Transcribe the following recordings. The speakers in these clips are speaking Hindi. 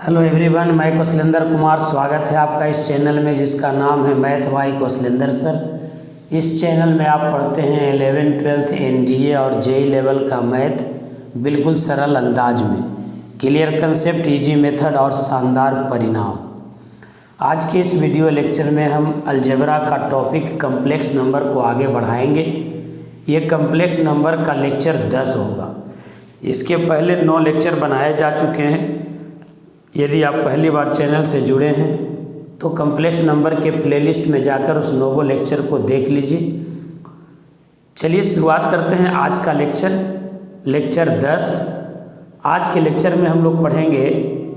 हेलो एवरीवन, मैं कौशलेंद्र कुमार। स्वागत है आपका इस चैनल में जिसका नाम है मैथ बाय कौशलेंद्र सर। इस चैनल में आप पढ़ते हैं 11th 12th एनडीए और जेई लेवल का मैथ बिल्कुल सरल अंदाज में, क्लियर कंसेप्ट, इजी मेथड और शानदार परिणाम। आज के इस वीडियो लेक्चर में हम अलजेब्रा का टॉपिक कम्प्लेक्स नंबर को आगे बढ़ाएंगे। ये कम्प्लेक्स नंबर का लेक्चर 10 होगा। इसके पहले 9 लेक्चर बनाए जा चुके हैं। यदि आप पहली बार चैनल से जुड़े हैं तो कम्प्लेक्स नंबर के प्लेलिस्ट में जाकर उस 9 लेक्चर को देख लीजिए। चलिए शुरुआत करते हैं आज का लेक्चर 10। आज के लेक्चर में हम लोग पढ़ेंगे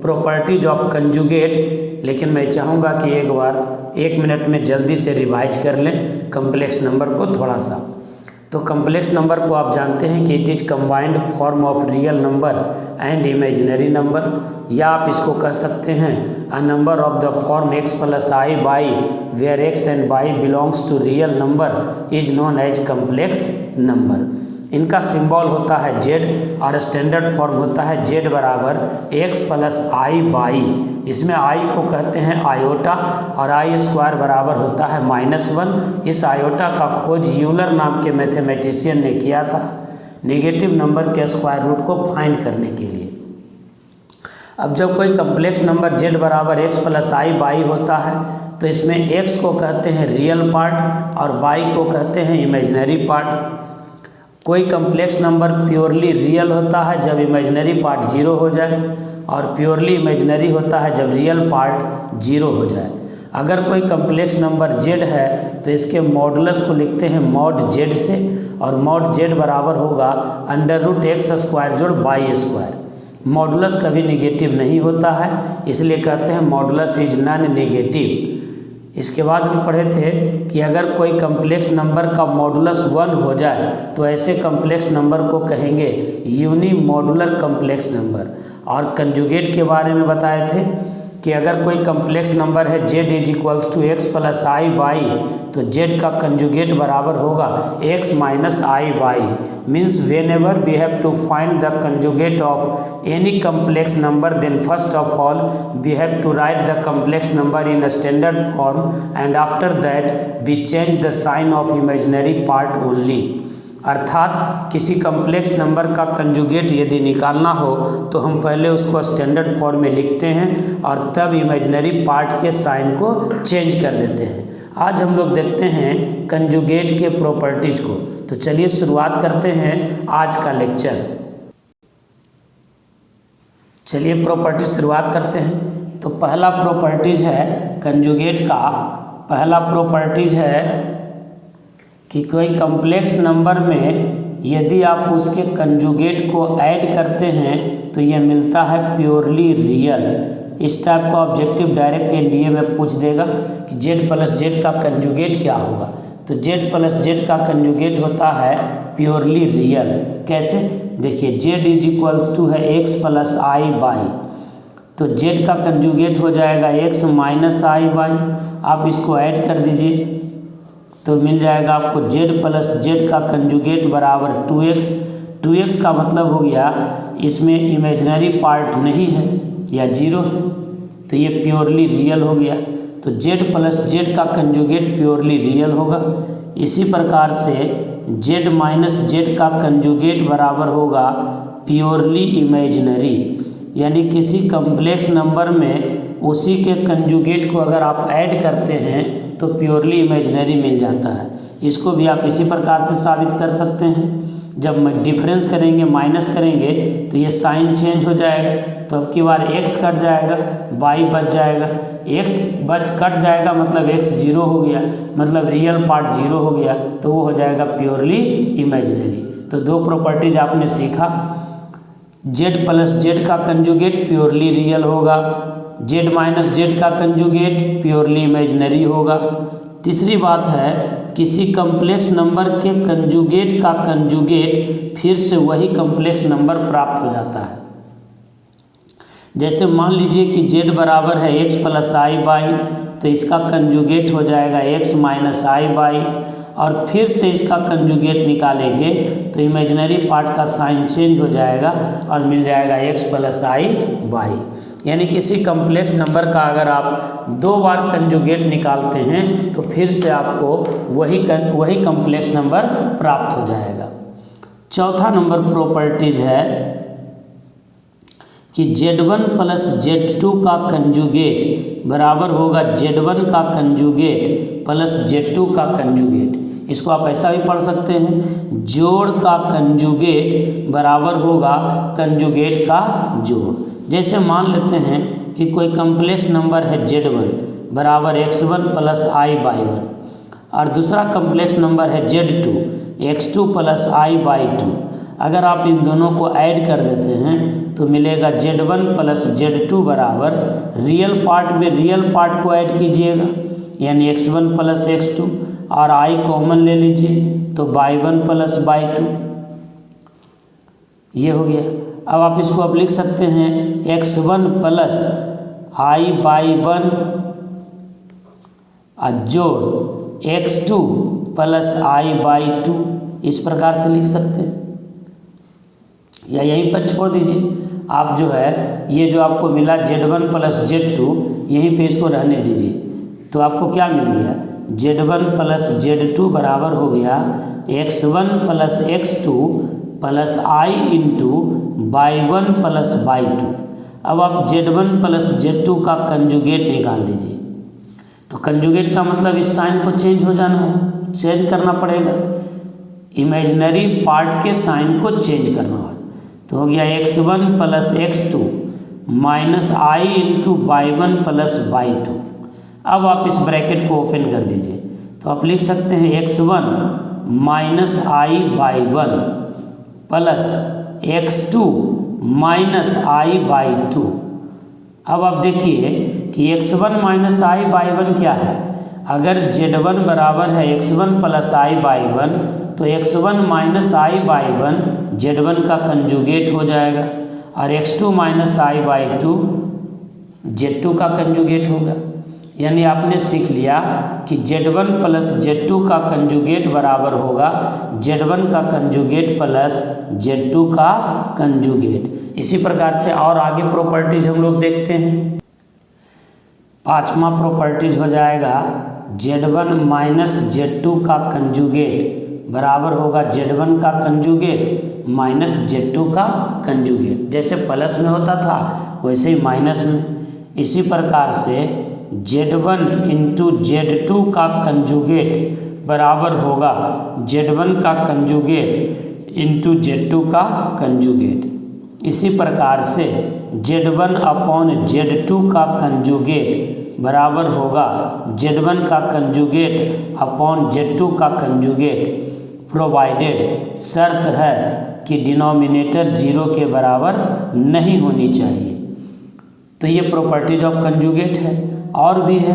प्रॉपर्टीज ऑफ कंजुगेट, लेकिन मैं चाहूँगा कि एक बार 1 मिनट में जल्दी से रिवाइज कर लें कम्प्लेक्स नंबर को थोड़ा सा। तो कम्प्लेक्स नंबर को आप जानते हैं कि it is combined form of real number and imaginary number, या आप इसको कह सकते हैं a number of the form x plus I y where x and y belongs to real number is known as complex number. इनका सिंबल होता है z और स्टैंडर्ड फॉर्म होता है z बराबर x प्लस आई बाई, इसमें i को कहते हैं आयोटा और आई स्क्वायर बराबर होता है -1। इस आयोटा का खोज यूलर नाम के मैथमेटिशियन ने किया था नेगेटिव नंबर के स्क्वायर रूट को फाइंड करने के लिए। अब जब कोई कम्प्लेक्स नंबर z बराबर x प्लस आई बाई होता है तो इसमें x को कहते हैं रियल पार्ट और y को कहते हैं इमेजिनरी पार्ट। कोई कम्प्लेक्स नंबर प्योरली रियल होता है जब इमेजिनरी पार्ट 0 हो जाए, और प्योरली इमेजिनरी होता है जब रियल पार्ट 0 हो जाए। अगर कोई कम्प्लेक्स नंबर z है तो इसके मॉडुलस को लिखते हैं मॉड z से, और मॉड z बराबर होगा √x स्क्वायर जोड़ y स्क्वायर। मॉडुलस कभी निगेटिव नहीं होता है, इसलिए कहते हैं मॉडुलस इज नॉन नेगेटिव। इसके बाद हम पढ़े थे कि अगर कोई कम्प्लेक्स नंबर का मॉडुलस 1 हो जाए तो ऐसे कम्प्लेक्स नंबर को कहेंगे यूनी मॉडुलर कम्प्लेक्स नंबर। और कंजुगेट के बारे में बताए थे कि अगर कोई कम्प्लेक्स नंबर है z is x plus I y, तो z का कंजुगेट बराबर होगा x minus i y. Means whenever we have to find the conjugate of any complex number, then first of all we have to write the complex number in standard form and after that we change the sign of imaginary part only. अर्थात किसी कम्प्लेक्स नंबर का कंजुगेट यदि निकालना हो तो हम पहले उसको स्टैंडर्ड फॉर्म में लिखते हैं और तब इमेजिनरी पार्ट के साइन को चेंज कर देते हैं। आज हम लोग देखते हैं कंजुगेट के प्रॉपर्टीज को। तो चलिए शुरुआत करते हैं आज का लेक्चर। चलिए प्रॉपर्टीज शुरुआत करते हैं। तो पहला प्रॉपर्टीज है कंजुगेट का, पहला प्रॉपर्टीज है कि कोई कम्प्लेक्स नंबर में यदि आप उसके कंजुगेट को ऐड करते हैं तो यह मिलता है प्योरली रियल। इस टाइप का ऑब्जेक्टिव डायरेक्ट एनडीए में पूछ देगा कि z प्लस z का कंजुगेट क्या होगा। तो z प्लस z का कंजुगेट होता है प्योरली रियल। कैसे? देखिए z इज इक्वल्स टू है x प्लस आई बाई, तो z का कंजुगेट हो जाएगा x माइनस आई बाई। आप इसको ऐड कर दीजिए तो मिल जाएगा आपको z प्लस z का कंजुगेट बराबर 2x। 2x का मतलब हो गया इसमें इमेजिनरी पार्ट नहीं है या 0 है, तो ये प्योरली रियल हो गया। तो z प्लस z का कंजुगेट प्योरली रियल होगा। इसी प्रकार से z माइनस z का कंजुगेट बराबर होगा प्योरली इमेजिनरी, यानी किसी कम्प्लेक्स नंबर में उसी के कंजुगेट को अगर आप ऐड करते हैं तो प्योरली इमेजिनरी मिल जाता है। इसको भी आप इसी प्रकार से साबित कर सकते हैं। जब डिफरेंस करेंगे, माइनस करेंगे, तो ये साइन चेंज हो जाएगा, तो अब की बार x कट जाएगा, y बच जाएगा। x कट जाएगा मतलब x 0 हो गया, मतलब रियल पार्ट 0 हो गया, तो वो हो जाएगा प्योरली इमेजिनरी। तो 2 प्रॉपर्टीज आपने सीखा। z प्लस z का कंजुगेट प्योरली रियल होगा, z माइनस z का कंजुगेट प्योरली इमेजिनरी होगा। तीसरी बात है किसी कम्प्लेक्स नंबर के कंजुगेट का कंजुगेट फिर से वही कम्प्लेक्स नंबर प्राप्त हो जाता है। जैसे मान लीजिए कि z बराबर है x प्लस आई बाई, तो इसका कंजुगेट हो जाएगा x माइनस आई बाई, और फिर से इसका कंजुगेट निकालेंगे तो इमेजिनरी पार्ट का साइन चेंज हो जाएगा और मिल जाएगा x प्लस आई बाई। यानी किसी कम्प्लेक्स नंबर का अगर आप 2 बार कंजुगेट निकालते हैं तो फिर से आपको वही कम्प्लेक्स नंबर प्राप्त हो जाएगा। चौथा नंबर प्रॉपर्टीज है कि Z1 प्लस Z2 का कंजुगेट बराबर होगा Z1 का कंजुगेट प्लस Z2 का कंजुगेट। इसको आप ऐसा भी पढ़ सकते हैं, जोड़ का कंजुगेट बराबर होगा कंजुगेट का जोड़। जैसे मान लेते हैं कि कोई कम्प्लेक्स नंबर है Z1 बराबर x1 प्लस i बाई 1 और दूसरा कम्प्लेक्स नंबर है Z2 x2 plus i by 2। अगर आप इन दोनों को ऐड कर देते हैं तो मिलेगा Z1 प्लस Z2 बराबर रियल पार्ट में रियल पार्ट को ऐड कीजिएगा यानी x1 प्लस x2 और i कॉमन ले लीजिए तो बाई 1 प्लस बाई 2, ये हो गया। अब आप इसको अब लिख सकते हैं x1 प्लस i बाई 1 जोड़ x2 प्लस i बाई 2, इस प्रकार से लिख सकते हैं या यहीं पर छोड़ दीजिए। आप जो है ये जो आपको मिला Z1 प्लस Z2 यहीं पे इसको रहने दीजिए तो आपको क्या मिल गया, Z1 प्लस Z2 बराबर हो गया x1 plus x2 plus i into by 1 plus by 2। अब आप Z1 प्लस Z2 का कंजुगेट निकाल दीजिए। तो कंजुगेट का मतलब इस साइन को चेंज हो जाना है, चेंज करना पड़ेगा, इमेजिनरी पार्ट के साइन को चेंज करना है। तो हो गया x1 plus x2 minus i into by 1 plus by 2। अब आप इस ब्रैकेट को ओपन कर दीजिए तो आप लिख सकते हैं x1 minus i by 1 plus x2 minus i by 2। अब आप देखिए कि x1 माइनस i बाई 1 क्या है, अगर Z1 बराबर है x1 प्लस i बाई 1 तो x1 minus i by 1 Z1 का कंजुगेट हो जाएगा और x2 minus i by 2 Z2 का कंजुगेट होगा। यानी आपने सीख लिया कि Z1 प्लस Z2 का कंजुगेट बराबर होगा Z1 का कंजुगेट प्लस Z2 का कंजुगेट। इसी प्रकार से और आगे प्रॉपर्टीज हम लोग देखते हैं। पांचवा प्रॉपर्टीज हो जाएगा Z1 माइनस Z2 का कंजुगेट बराबर होगा Z1 का कंजुगेट माइनस Z2 का कंजुगेट। जैसे प्लस में होता था वैसे ही माइनस में। इसी प्रकार से Z1 इंटू Z2 का कंजुगेट बराबर होगा Z1 का कंजुगेट इंटू Z2 का कंजुगेट। इसी प्रकार से Z1 अपॉन Z2 का कंजुगेट बराबर होगा Z1 का कंजुगेट अपॉन Z2 का कंजुगेट, प्रोवाइडेड शर्त है कि डिनोमिनेटर 0 के बराबर नहीं होनी चाहिए। तो ये प्रॉपर्टीज ऑफ कंजुगेट है। और भी है,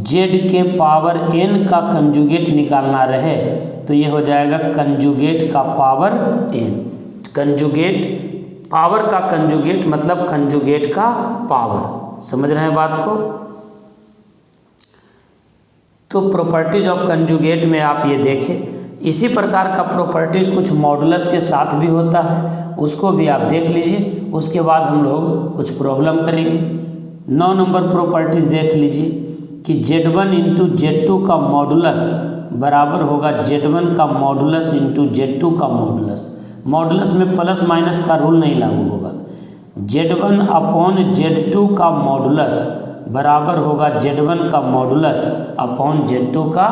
Z के पावर n का कंजुगेट निकालना रहे तो ये हो जाएगा कंजुगेट का पावर n। कंजुगेट पावर का कंजुगेट मतलब कंजुगेट का पावर, समझ रहे हैं बात को। तो प्रॉपर्टीज ऑफ कंजुगेट में आप ये देखें। इसी प्रकार का प्रॉपर्टीज कुछ मॉडुलस के साथ भी होता है, उसको भी आप देख लीजिए। उसके बाद हम लोग कुछ प्रॉब्लम करेंगे। 9 नंबर प्रॉपर्टीज देख लीजिए कि Z1 इंटू Z2 का मॉडुलस बराबर होगा Z1 का मॉडुलस इंटू Z2 का मॉडुलस। मॉडुलस में प्लस माइनस का रूल नहीं लागू होगा। Z1 अपॉन Z2 का मॉडुलस बराबर होगा Z1 का मॉडुलस अपॉन Z2 का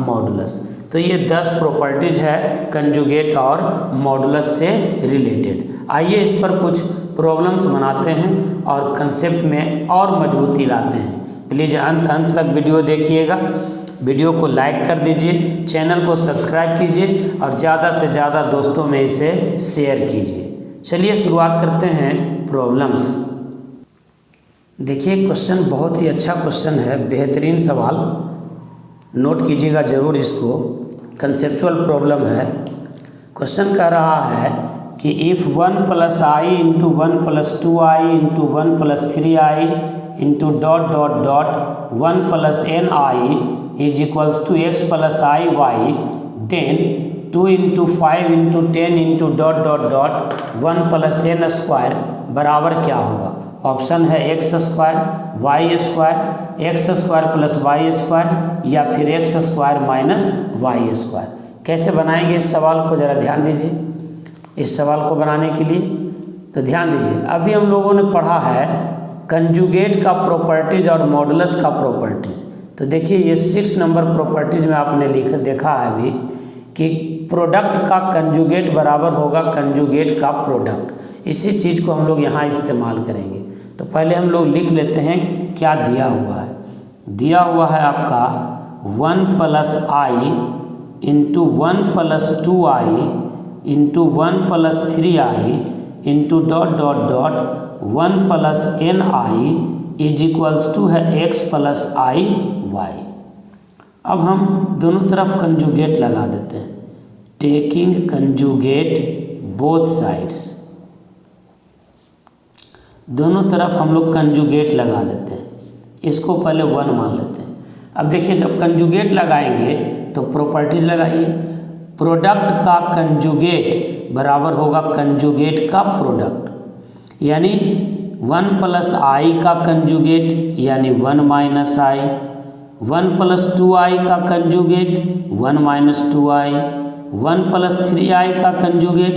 मॉडुलस। तो ये 10 प्रॉपर्टीज है कंजुगेट और मॉडुलस से रिलेटेड। आइए इस पर कुछ प्रॉब्लम्स बनाते हैं और कंसेप्ट में और मजबूती लाते हैं। प्लीज़ अंत तक वीडियो देखिएगा। वीडियो को लाइक कर दीजिए, चैनल को सब्सक्राइब कीजिए और ज़्यादा से ज़्यादा दोस्तों में इसे शेयर कीजिए। चलिए शुरुआत करते हैं प्रॉब्लम्स। देखिए क्वेश्चन बहुत ही अच्छा क्वेश्चन है, बेहतरीन सवाल, नोट कीजिएगा ज़रूर इसको। कंसेप्चुअल प्रॉब्लम है। क्वेश्चन कह रहा है कि if 1 plus i into 1 plus 2i into 1 plus 3i into dot dot dot 1 plus ni is equals to x plus i y, then 2 into 5 into 10 into dot dot dot 1 plus n square बराबर क्या होगा। ऑप्शन है x square y square, x square plus y square या फिर x square minus y square. कैसे बनाएंगे इस सवाल को, ज़रा ध्यान दीजिए। इस सवाल को बनाने के लिए तो ध्यान दीजिए, अभी हम लोगों ने पढ़ा है कंजुगेट का प्रॉपर्टीज और मॉडुलस का प्रॉपर्टीज। तो देखिए ये 6 नंबर प्रॉपर्टीज में आपने देखा है अभी कि प्रोडक्ट का कंजुगेट बराबर होगा कंजुगेट का प्रोडक्ट। इसी चीज़ को हम लोग यहाँ इस्तेमाल करेंगे। तो पहले हम लोग लिख लेते हैं क्या दिया हुआ है। दिया हुआ है आपका 1 plus i into 1 plus 2i into 1 plus 3i into dot dot dot 1 plus ni is equals to है x प्लस i y। अब हम दोनों तरफ कंजुगेट लगा देते हैं, टेकिंग कंजुगेट बोथ साइड्स। दोनों तरफ हम लोग कंजुगेट लगा देते हैं, इसको पहले 1 मान लेते हैं। अब देखिए जब कंजुगेट लगाएंगे तो प्रॉपर्टीज लगाइए। प्रोडक्ट का कंजुगेट बराबर होगा कंजुगेट का प्रोडक्ट, यानी 1 प्लस आई का कंजुगेट यानी 1 माइनस आई, 1 प्लस 2i का conjugate 1 minus 2i, 1 plus 3i का conjugate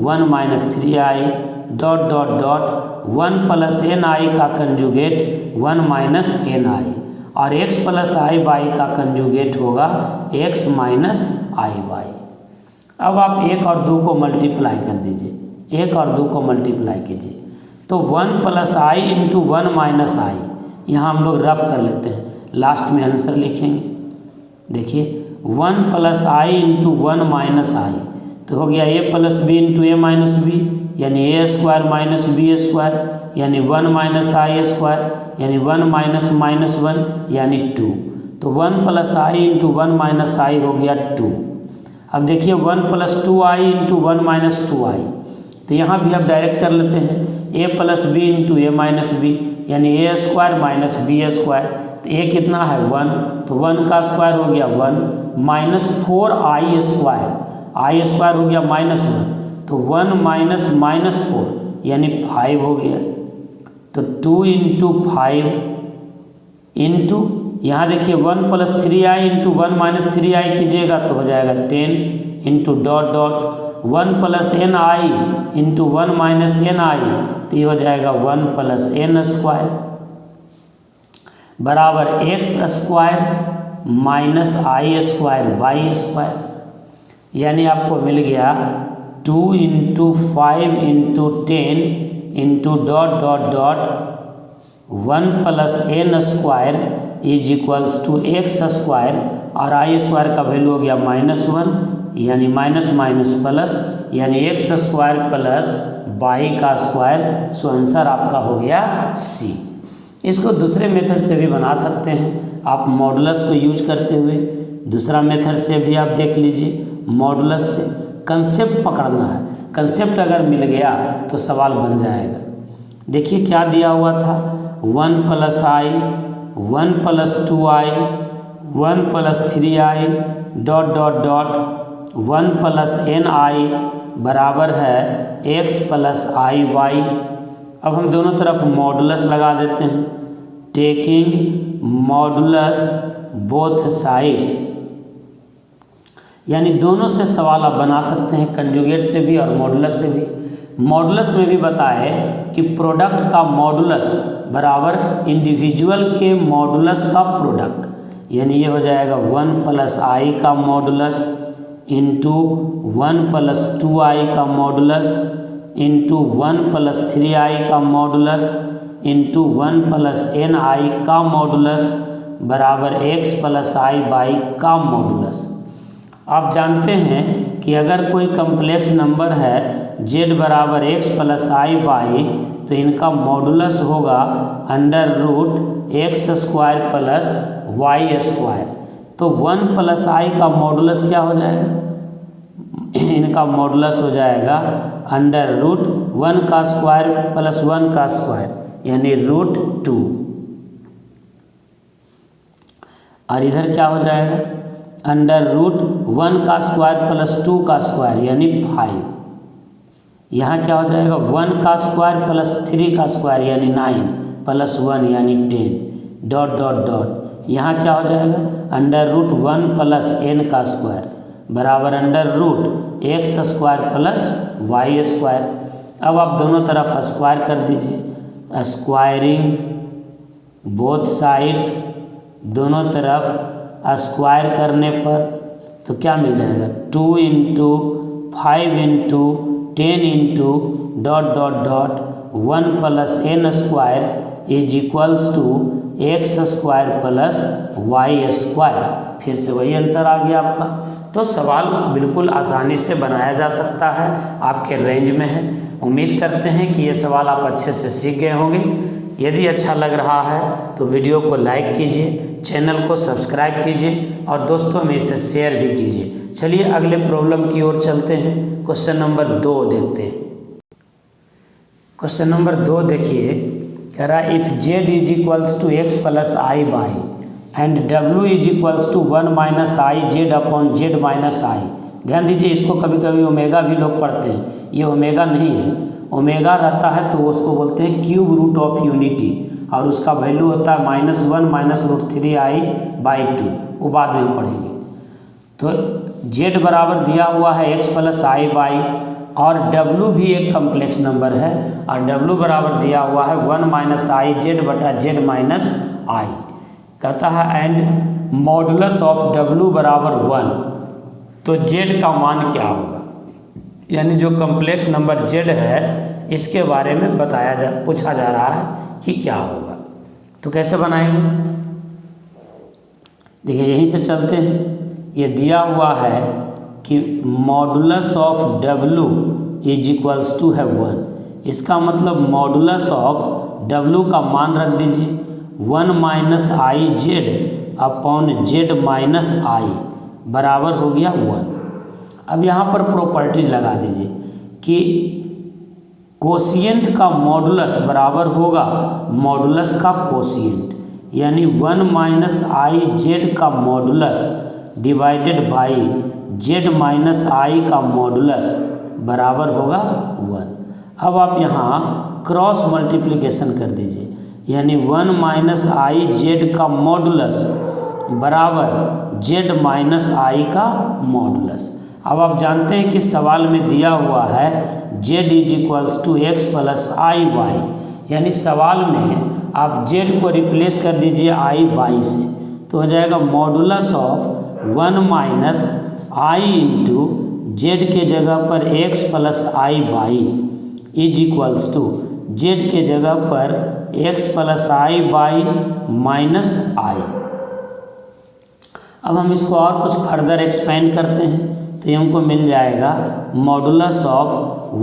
1 minus 3i dot dot dot 1 plus ni का कंजुगेट 1 माइनस ni और x प्लस i y का कंजुगेट होगा x माइनस i y। अब आप 1 और 2 को मल्टीप्लाई कर दीजिए, 1 और 2 को मल्टीप्लाई कीजिए तो 1 प्लस आई इंटू 1 माइनस आई, यहाँ हम लोग रफ कर लेते हैं, लास्ट में आंसर लिखेंगे। देखिए 1 plus i into 1 minus i तो हो गया a plus b into a minus b यानी a square minus b square यानी 1 माइनस आई स्क्वायर यानी 1 माइनस माइनस 1 यानी 2। तो 1 प्लस आई इंटू 1 माइनस आई हो गया 2। अब देखिए 1 plus 2i into 1 minus 2i, तो यहाँ भी आप डायरेक्ट कर लेते हैं a plus b into a minus b यानी a square minus b square. तो a कितना है 1, तो 1 का स्क्वायर हो गया 1 माइनस 4i स्क्वायर, आई स्क्वायर हो गया माइनस 1 तो 1 माइनस माइनस 4 यानी 5 हो गया। तो 2 इंटू 5 इंटू यहाँ देखिए 1 plus 3i into 1 minus 3i कीजिएगा तो हो जाएगा 10 into dot dot 1 plus ni into 1 minus ni तो ये हो जाएगा 1 प्लस n स्क्वायर बराबर x square minus i square y square, यानी आपको मिल गया 2 into 5 into 10 into dot dot dot 1 plus n square is equals to x square और आई स्क्वायर का वैल्यू हो गया -1 यानी माइनस माइनस प्लस यानी एक्स स्क्वायर प्लस बाई का स्क्वायर। सो आंसर आपका हो गया सी। इसको दूसरे मेथड से भी बना सकते हैं आप मॉडुलस को यूज करते हुए, दूसरा मेथड से भी आप देख लीजिए। मॉडुलस से कंसेप्ट पकड़ना है, कंसेप्ट अगर मिल गया तो सवाल बन जाएगा। देखिए क्या दिया हुआ था 1 प्लस आई 1 plus 2i 1 plus 3i dot dot dot 1 plus ni बराबर है x प्लस आई वाई। अब हम दोनों तरफ मॉडुलस लगा देते हैं, टेकिंग मॉडुलस बोथ साइड्स, यानी दोनों से सवाल आप बना सकते हैं, कंजुगेट से भी और मॉडुलस से भी। मॉडुलस में भी बताए कि प्रोडक्ट का मॉडुलस बराबर इंडिविजुअल के मॉडुलस का प्रोडक्ट, यानी ये हो जाएगा 1 प्लस आई का मॉडुलस इंटू 1 प्लस 2i का मॉडुलस इंटू 1 प्लस 3i का मॉडुलस इंटू 1 प्लस ni का मॉडुलस बराबर x प्लस आई बाई का मॉडुलस। आप जानते हैं कि अगर कोई कम्प्लेक्स नंबर है z बराबर x प्लस आई बाई तो इनका मॉडुलस होगा under root x square plus y square. तो 1 प्लस आई का मॉडुलस क्या हो जाएगा, इनका मॉडुलस हो जाएगा अंडर रूट 1 का स्क्वायर प्लस 1 का स्क्वायर यानी रूट 2, और इधर क्या हो जाएगा अंडर रूट 1 का स्क्वायर प्लस 2 का स्क्वायर यानी 5। यहाँ क्या हो जाएगा 1 का स्क्वायर प्लस 3 का स्क्वायर यानी 9 प्लस 1 यानी 10 डॉट डॉट डॉट। यहाँ क्या हो जाएगा अंडर रूट 1 प्लस n का स्क्वायर बराबर under root x square plus y square. अब आप दोनों तरफ स्क्वायर कर दीजिए, स्क्वायरिंग बोथ साइड्स, दोनों तरफ स्क्वायर करने पर तो क्या मिल जाएगा 2 into 5 into 10 into dot dot dot 1 plus n square is equals to x square plus y square. फिर से वही आंसर आ गया आपका। तो सवाल बिल्कुल आसानी से बनाया जा सकता है, आपके रेंज में है। उम्मीद करते हैं कि ये सवाल आप अच्छे से सीख गए होंगे। यदि अच्छा लग रहा है तो वीडियो को लाइक कीजिए, चैनल को सब्सक्राइब कीजिए और दोस्तों में इसे शेयर भी कीजिए। चलिए अगले प्रॉब्लम की ओर चलते हैं। क्वेश्चन नंबर 2 देखते हैं। क्वेश्चन नंबर 2 देखिए, कह रहा है if Z is equals to x plus I Y and W is equals to 1 minus I Z upon Z minus I. ध्यान दीजिए, इसको कभी कभी ओमेगा भी लोग पढ़ते हैं, ये ओमेगा नहीं है। ओमेगा रहता है तो उसको बोलते हैं क्यूब रूट ऑफ यूनिटी और उसका वैल्यू होता है -1 माइनस रूट 3i/2, वो बाद में हम पढ़ेंगे। तो जेड बराबर दिया हुआ है एक्स प्लस आई बाई और डब्ल्यू भी एक कम्प्लेक्स नंबर है और डब्ल्यू बराबर दिया हुआ है 1 माइनस आई जेड बटा जेड माइनस आई। कहता है एंड मॉडुलस ऑफ डब्ल्यू बराबर 1, तो जेड का मान क्या होगा, यानी जो कम्प्लेक्स नंबर जेड है इसके बारे में पूछा जा रहा है कि क्या होगा। तो कैसे बनाएंगे, देखिए यहीं से चलते हैं। ये दिया हुआ है कि मॉडुलस ऑफ डब्ल्यू इज इक्वल्स टू है 1, इसका मतलब मॉडुलस ऑफ डब्ल्यू का मान रख दीजिए 1 minus I Z upon Z minus I बराबर हो गया 1। अब यहाँ पर प्रॉपर्टीज लगा दीजिए कि कोशिएंट का मॉडुलस बराबर होगा मॉडुलस का कोशिएंट, यानी 1 माइनस आई जेड का modulus divided by Z minus I का मॉडुलस बराबर होगा 1। अब आप यहाँ क्रॉस मल्टीप्लिकेशन कर दीजिए, यानी 1 माइनस आई जेड का मॉडुलस बराबर जेड माइनस आई का मॉडुलस। अब आप जानते हैं कि सवाल में दिया हुआ है z is equals to x plus i y, यानी सवाल में आप जेड को रिप्लेस कर दीजिए आई बाई से, तो हो जाएगा modulus of 1 minus I into Z के जगह पर X plus I Y is equals to Z के जगह पर X plus I Y minus I. अब हम इसको और कुछ फर्दर एक्सपेंड करते हैं तो ये हमको मिल जाएगा modulus of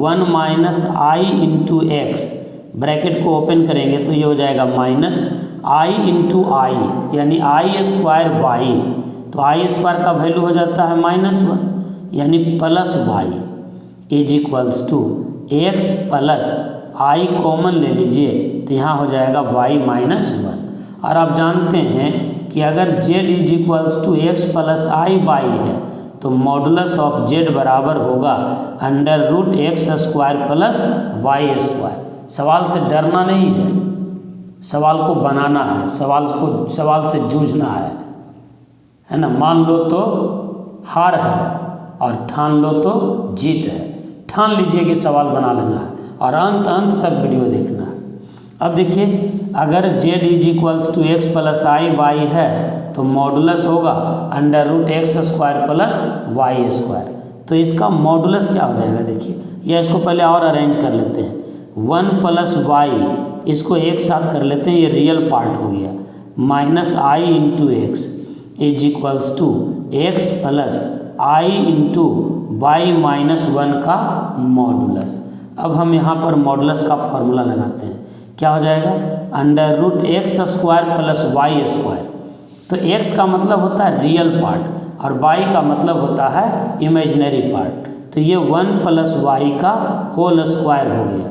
1 minus I into x, bracket को ओपन करेंगे तो ये हो जाएगा माइनस आई इंटू आई, यानी आई स्क्वायर बाई, तो आई स्क्वायर का वैल्यू हो जाता है -1, यानी plus y is equals to x plus i common ले लीजिए तो यहाँ हो जाएगा वाई -1। और आप जानते हैं कि अगर z is equals to x plus I y है तो मॉडुलस ऑफ जेड बराबर होगा under root x square plus y square. सवाल से डरना नहीं है, सवाल को बनाना है, सवाल से जूझना है ना। मान लो तो हार है और ठान लो तो जीत है। ठान लीजिए कि सवाल बना लेना है और अंत तक वीडियो देखना है। अब देखिए, अगर z is equals to x plus I y है तो मॉडुलस होगा under root x square plus y square, तो इसका मॉडुलस क्या हो जाएगा, देखिए या इसको पहले और अरेंज कर लेते हैं। 1 प्लस वाई, इसको एक साथ कर लेते हैं, ये रियल पार्ट हो गया, minus I into x is equals to x plus i into y -1 का मॉडुलस। अब हम यहाँ पर मॉडुलस का फॉर्मूला लगाते हैं, क्या हो जाएगा under root x square plus y square. तो एक्स का मतलब होता है रियल पार्ट और वाई का मतलब होता है इमेजिनरी पार्ट, तो ये 1 प्लस वाई का होल स्क्वायर हो गया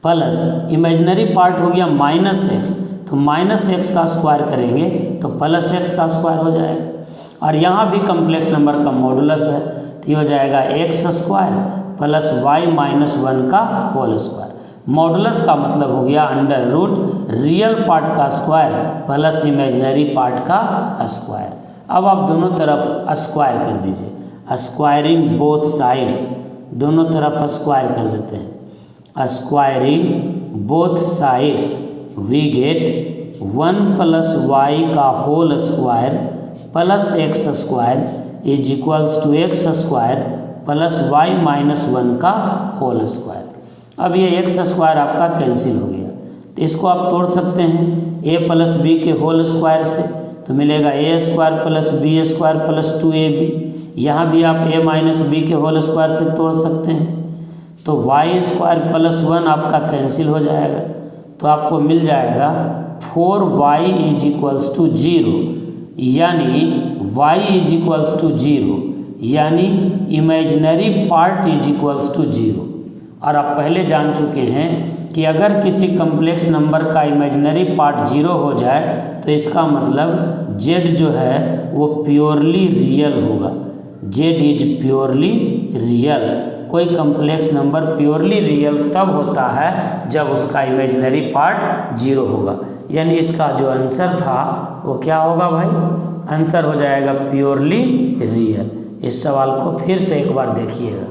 प्लस इमेजिनरी पार्ट हो गया -x, तो -x का स्क्वायर करेंगे तो प्लस x का स्क्वायर हो जाएगा। और यहाँ भी कम्प्लेक्स नंबर का मॉडुलस है तो ये हो जाएगा x square plus Y minus 1 का होल स्क्वायर। मॉडुलस का मतलब हो गया अंडर रूट रियल पार्ट का स्क्वायर प्लस इमेजिनरी पार्ट का स्क्वायर। अब आप दोनों तरफ स्क्वायर कर दीजिए, स्क्वायरिंग बोथ साइड्स, दोनों तरफ स्क्वायर कर देते हैं। Squaring both sides we get 1 plus Y का whole square plus x square is equals to x square plus Y minus 1 का होल स्क्वायर। अब ये एक्स स्क्वायर आपका कैंसिल हो गया, तो इसको आप तोड़ सकते हैं ए प्लस बी के होल स्क्वायर से, तो मिलेगा A square plus B square plus 2ab। यहाँ भी आप ए माइनस बी के होल स्क्वायर से तोड़ सकते हैं, तो वाई स्क्वायर प्लस 1 आपका कैंसिल हो जाएगा, तो आपको मिल जाएगा 4y इज इक्वल्स टू 0, यानी y इज इक्वल्स टू 0, यानी imaginary part is equals to 0। और आप पहले जान चुके हैं कि अगर किसी कम्प्लेक्स नंबर का इमेजिनरी पार्ट 0 हो जाए तो इसका मतलब z जो है वो प्योरली रियल होगा। z is purely real. कोई कम्प्लेक्स नंबर प्योरली रियल तब होता है जब उसका इमेजिनरी पार्ट 0 होगा, यानी इसका जो आंसर था वो क्या होगा भाई, आंसर हो जाएगा प्योरली रियल। इस सवाल को फिर से एक बार देखिएगा।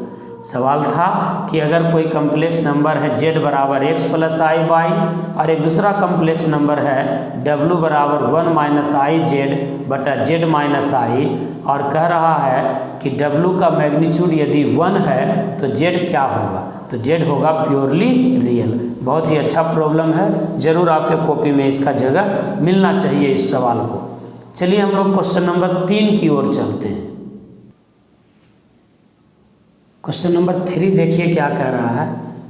सवाल था कि अगर कोई कम्प्लेक्स नंबर है z बराबर x प्लस आई बाई और एक दूसरा कम्प्लेक्स नंबर है w बराबर 1 माइनस आई जेड बटा z माइनस आई, और कह रहा है कि w का मैग्नीट्यूड यदि 1 है तो z क्या होगा, तो z होगा प्योरली रियल। बहुत ही अच्छा प्रॉब्लम है, ज़रूर आपके कॉपी में इसका जगह मिलना चाहिए इस सवाल को। चलिए हम लोग क्वेश्चन नंबर 3 की ओर चलते हैं। क्वेश्चन नंबर 3 देखिए क्या कह रहा है।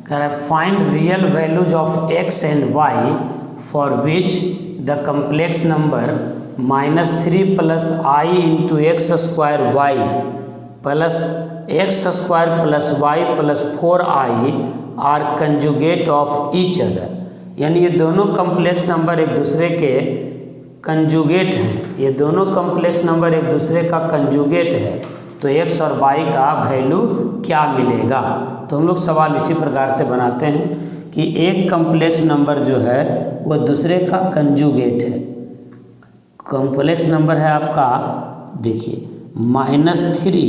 कह रहा है find real values of x and y for which the complex number -3 plus i into x square y plus x square plus y plus 4i are conjugate of each other. यानी ये दोनों कम्प्लेक्स नंबर एक दूसरे के कंजुगेट हैं, ये दोनों कम्प्लेक्स नंबर एक दूसरे का कंजुगेट है, तो x और y का वैल्यू क्या मिलेगा। तो हम लोग सवाल इसी प्रकार से बनाते हैं कि एक कम्प्लेक्स नंबर जो है वो दूसरे का कंजुगेट है। कम्प्लेक्स नंबर है आपका, देखिए -3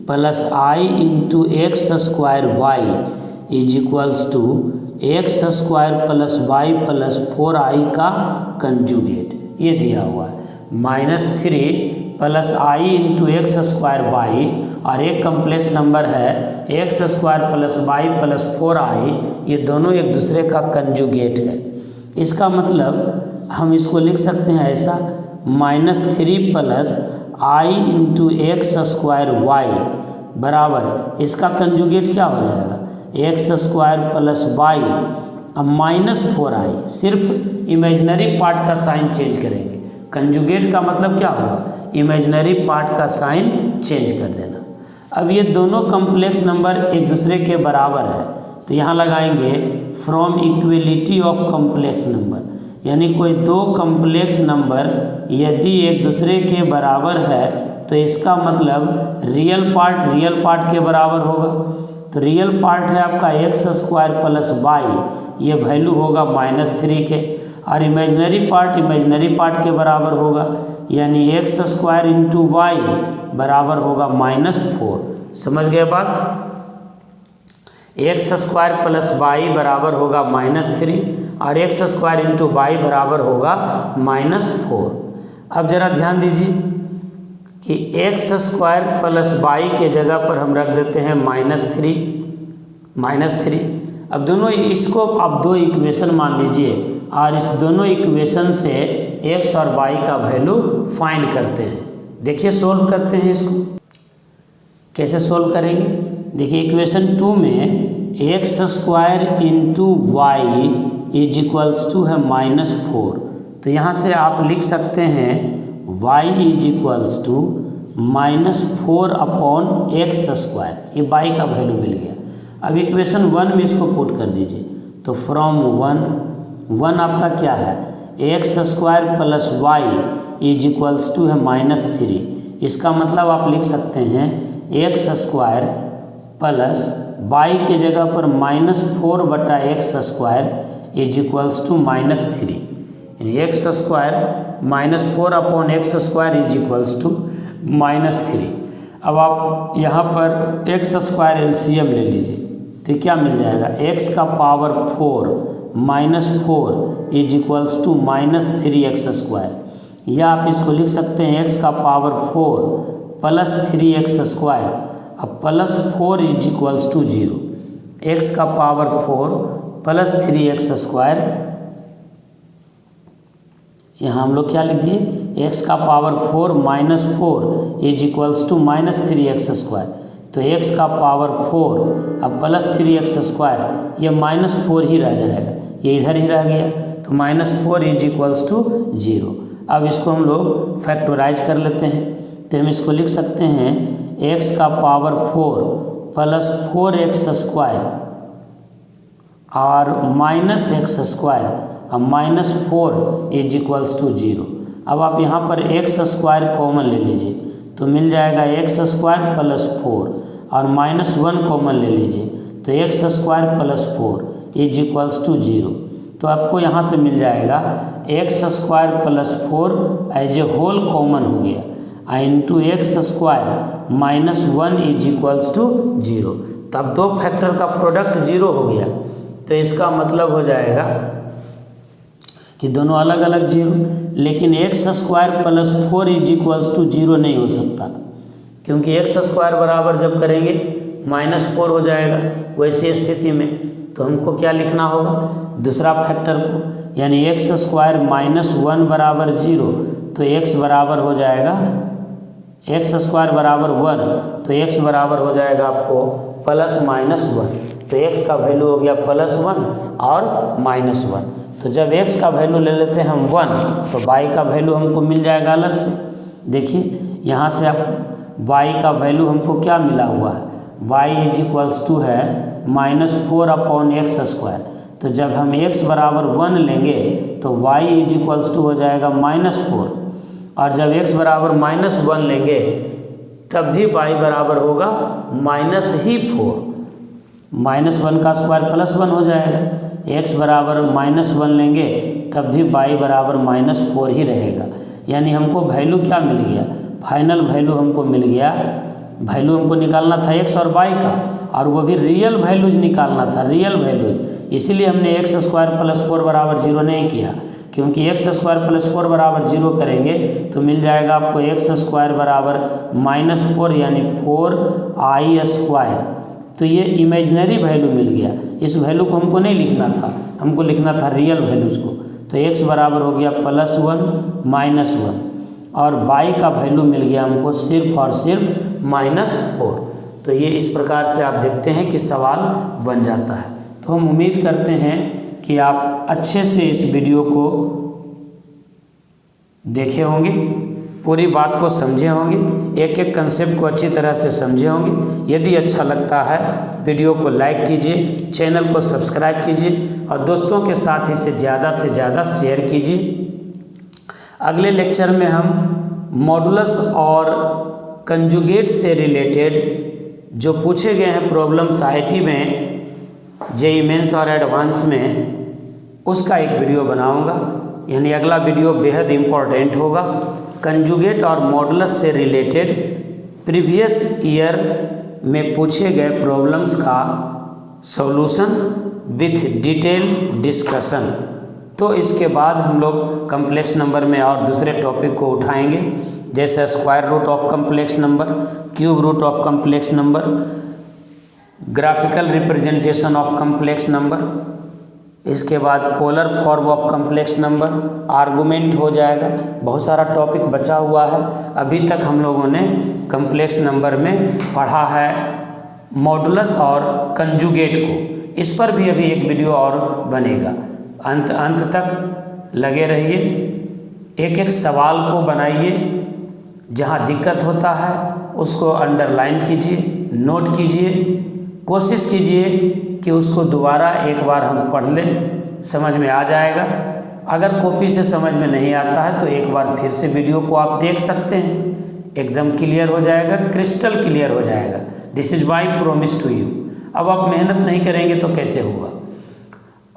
plus i into x square y is equals to x square plus y plus 4i का कंजुगेट, ये दिया हुआ है। -3 plus i into x square y, और एक कम्प्लेक्स नंबर है x square plus y plus 4i, ये दोनों एक दूसरे का कंजुगेट है। इसका मतलब हम इसको लिख सकते हैं ऐसा, -3 plus i into x square Y बराबर इसका कंजुगेट क्या हो जाएगा, एक्स स्क्वायर प्लस वाई अब -4i, सिर्फ इमेजिनरी पार्ट का साइन चेंज करेंगे। कंजुगेट का मतलब क्या हुआ, इमेजिनरी पार्ट का साइन चेंज कर देना। अब ये दोनों कम्प्लेक्स नंबर एक दूसरे के बराबर है, तो यहाँ लगाएंगे from equality of complex number, यानी कोई दो कम्प्लेक्स नंबर यदि एक दूसरे के बराबर है तो इसका मतलब रियल पार्ट के बराबर होगा। तो रियल पार्ट है आपका एक्स स्क्वायर प्लस वाई, ये वैल्यू होगा -3 के, और इमेजिनरी पार्ट के बराबर होगा, यानी एक्स स्क्वायर इंटू वाई बराबर होगा -4। समझ गए बात, एक्स स्क्वायर प्लस वाई बराबर होगा -3 और एक्स स्क्वायर इंटू वाई बराबर होगा -4। अब जरा ध्यान दीजिए कि एक्स स्क्वायर प्लस वाई के जगह पर हम रख देते हैं -3। अब दोनों इसको आप दो इक्वेशन मान लीजिए और इस दोनों इक्वेशन से एक्स और वाई का वैल्यू फाइंड करते हैं। देखिए सोल्व करते हैं इसको, कैसे सोल्व करेंगे। देखिए इक्वेशन 2 में x square into y is equals to है -4, तो यहाँ से आप लिख सकते हैं y is equals to -4 upon x square, ये y का वैल्यू मिल गया। अब इक्वेशन 1 में इसको पुट कर दीजिए, तो फ्रॉम 1 आपका क्या है, x square plus y is equals to है -3। इसका मतलब आप लिख सकते हैं एक्स स्क्वायर प्लस वाई के जगह पर -4/x² इज इक्वल्स टू -3, यानी x² -4/x² is equals to -3। अब आप यहाँ पर x² एलसीएम ले लीजिए तो क्या मिल जाएगा, x का power 4 -4 is equals to -3x², या आप इसको लिख सकते हैं x का पावर 4 प्लस 3x²। अब +4 इज इक्वल्स टू 0, x का पावर 4 प्लस 3x², यहाँ हम लोग क्या लिख दिए, x का power 4 -4 is equals to -3x², तो x का पावर 4 अब प्लस 3x², ये -4 ही रह जाएगा, ये इधर ही रह गया, तो -4 इज इक्वल्स टू 0। अब इसको हम लोग फैक्टराइज कर लेते हैं, तो हम इसको लिख सकते हैं x का पावर 4 प्लस 4x² और -x² अब -4 इज इक्वल्स टू 0। अब आप यहाँ पर x² कॉमन ले लीजिए तो मिल जाएगा x² प्लस 4 और -1 कॉमन ले लीजिए तो x² plus 4 is equals to 0। तो आपको यहाँ से मिल जाएगा x² plus 4 as a whole common हो गया into x² -1 is equals to 0। तब दो फैक्टर का प्रोडक्ट 0 हो गया, तो इसका मतलब हो जाएगा कि दोनों अलग अलग 0, लेकिन x² plus 4 is equals to 0 नहीं हो सकता, क्योंकि x² बराबर जब करेंगे -4 हो जाएगा। वैसी स्थिति में तो हमको क्या लिखना होगा, दूसरा फैक्टर को, यानी x² -1 बराबर 0, तो x बराबर हो जाएगा x² बराबर 1, तो x बराबर हो जाएगा आपको +-1, तो x का वैल्यू हो गया +1 और -1। तो जब x का वैल्यू ले लेते हैं हम 1, तो y का वैल्यू हमको मिल जाएगा अलग से। देखिए यहाँ से आपको y का वैल्यू हमको क्या मिला हुआ है, y इज इक्वल्स टू है -4/x²। तो जब हम x बराबर 1 लेंगे तो y इज इक्वल्स टू हो जाएगा -4, और जब x बराबर -1 लेंगे तब भी y बराबर होगा -4। -1 का स्क्वायर +1 हो जाएगा, x बराबर -1 लेंगे तब भी y बराबर -4 ही रहेगा। यानी हमको वैल्यू क्या मिल गया, फाइनल वैल्यू हमको मिल गया। वैल्यू हमको निकालना था x और y का, और वो भी रियल वैल्यूज निकालना था, रियल वैल्यूज। इसीलिए हमने x² प्लस 4 बराबर 0 नहीं किया, क्योंकि x² प्लस 4 बराबर 0 करेंगे तो मिल जाएगा आपको x² बराबर -4 यानी 4i²। तो ये इमेजिनरी वैल्यू मिल गया, इस वैल्यू को हमको नहीं लिखना था, हमको लिखना था रियल वैल्यूज को। तो x बराबर हो गया +1 -1, और y का वैल्यू मिल गया हमको सिर्फ और सिर्फ -4। तो ये इस प्रकार से आप देखते हैं कि सवाल बन जाता है। तो हम उम्मीद करते हैं कि आप अच्छे से इस वीडियो को देखे होंगे, पूरी बात को समझे होंगे, एक एक कंसेप्ट को अच्छी तरह से समझे होंगे। यदि अच्छा लगता है वीडियो को लाइक कीजिए, चैनल को सब्सक्राइब कीजिए और दोस्तों के साथ इसे ज़्यादा से ज़्यादा शेयर कीजिए। अगले लेक्चर में हम मॉडुलस और कंजुगेट से रिलेटेड जो पूछे गए हैं प्रॉब्लम्स IIT में, JEE मेंस और एडवांस में, उसका एक वीडियो बनाऊंगा। यानी अगला वीडियो बेहद इम्पोर्टेंट होगा। कंजुगेट और मॉडुलस से रिलेटेड प्रीवियस ईयर में पूछे गए प्रॉब्लम्स का सॉल्यूशन विथ डिटेल डिस्कशन। तो इसके बाद हम लोग कम्प्लेक्स नंबर में और दूसरे टॉपिक को उठाएंगे, जैसे square root of complex number, cube root of complex number, graphical representation of complex number, इसके बाद polar form of complex number, argument हो जाएगा। बहुत सारा टॉपिक बचा हुआ है। अभी तक हम लोगों ने कम्प्लेक्स नंबर में पढ़ा है मॉडुलस और कंजुगेट को। इस पर भी अभी एक वीडियो और बनेगा। अंत तक लगे रहिए, एक एक सवाल को बनाइए, जहाँ दिक्कत होता है उसको अंडरलाइन कीजिए, नोट कीजिए, कोशिश कीजिए कि उसको दोबारा एक बार हम पढ़ लें, समझ में आ जाएगा। अगर कॉपी से समझ में नहीं आता है तो एक बार फिर से वीडियो को आप देख सकते हैं, एकदम क्लियर हो जाएगा, क्रिस्टल क्लियर हो जाएगा। This is my promise to you. अब आप मेहनत नहीं करेंगे तो कैसे होगा।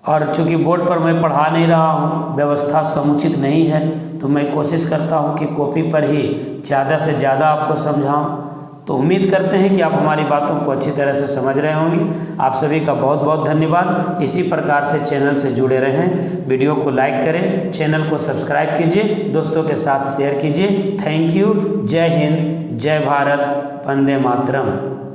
और चूँकि बोर्ड पर मैं पढ़ा नहीं रहा हूँ, व्यवस्था समुचित नहीं है, तो मैं कोशिश करता हूँ कि कॉपी पर ही ज़्यादा से ज़्यादा आपको समझाऊँ। तो उम्मीद करते हैं कि आप हमारी बातों को अच्छी तरह से समझ रहे होंगे। आप सभी का बहुत बहुत धन्यवाद। इसी प्रकार से चैनल से जुड़े रहें, वीडियो को लाइक करें, चैनल को सब्सक्राइब कीजिए, दोस्तों के साथ शेयर कीजिए। Thank you. जय हिंद, जय भारत, वंदे मातरम।